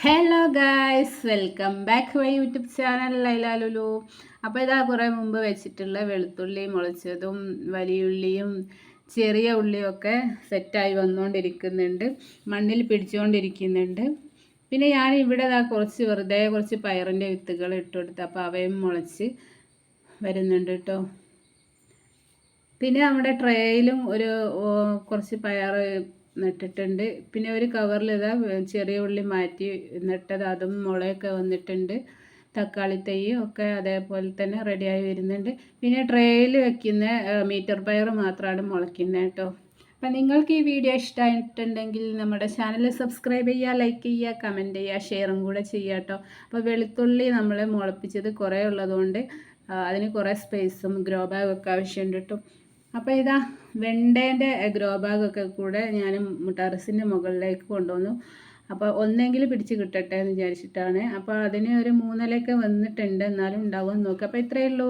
Hello guys, welcome back my YouTube channel Laila Lulu. അപ്പോൾ ഇതാ കുറേ മുമ്പ് വെച്ചിട്ടുള്ള വെളുത്തുള്ളി മുളച്ചതും വലിയുള്ളിയും ചെറിയ ഉള്ളിയും ഒക്കെ സെറ്റായി വന്നുകൊണ്ടിരിക്കുന്നുണ്ട്, മണ്ണിൽ പിടിച്ചുകൊണ്ടിരിക്കുന്നുണ്ട്. പിന്നെ ഞാൻ ഇവിടെ കുറച്ച് പയറിൻ്റെ വിത്തുകൾ ഇട്ടുകൊടുത്ത്, അപ്പോൾ അവയും മുളച്ച് വരുന്നുണ്ട് കേട്ടോ. പിന്നെ നമ്മുടെ ട്രേയിലും കുറച്ച് പയർ നട്ടിട്ടുണ്ട്. പിന്നെ ഒരു കവറിൽ ചെറിയ ഉള്ളി മാറ്റി നട്ടത്, അതും മുളയൊക്കെ വന്നിട്ടുണ്ട്. തക്കാളി തൈയും ഒക്കെ അതേപോലെ തന്നെ റെഡിയായി വരുന്നുണ്ട്. പിന്നെ ട്രേയിൽ വെക്കുന്ന മീറ്റർ പയർ മാത്രമാണ് മുളയ്ക്കുന്നത് കേട്ടോ. അപ്പം നിങ്ങൾക്ക് ഈ വീഡിയോ ഇഷ്ടമായിട്ടുണ്ടെങ്കിൽ നമ്മുടെ ചാനൽ സബ്സ്ക്രൈബ് ചെയ്യുക, ലൈക്ക് ചെയ്യുക, കമൻറ്റ് ചെയ്യുക, ഷെയറും കൂടെ ചെയ്യുക കേട്ടോ. അപ്പോൾ വെളുത്തുള്ളി നമ്മൾ മുളപ്പിച്ചത് കുറേ ഉള്ളതുകൊണ്ട് അതിന് കുറേ സ്പേസും ഗ്രോ ബാഗൊക്കെ ആവശ്യമുണ്ട് കേട്ടോ. അപ്പോൾ ഇതാ വെണ്ടേൻ്റെ ഗ്രോ ബാഗൊക്കെ കൂടെ ഞാൻ ടെറസിൻ്റെ മുകളിലേക്ക് കൊണ്ടുവന്നു. അപ്പോൾ ഒന്നെങ്കിലും പിടിച്ച് കിട്ടട്ടെ എന്ന് വിചാരിച്ചിട്ടാണ്. അപ്പോൾ അതിന് ഒരു 3 ഇലയൊക്കെ വന്നിട്ടുണ്ട്, എന്നാലും ഉണ്ടാവുമെന്ന് നോക്കാം. അപ്പോൾ ഇത്രയേ ഉള്ളൂ.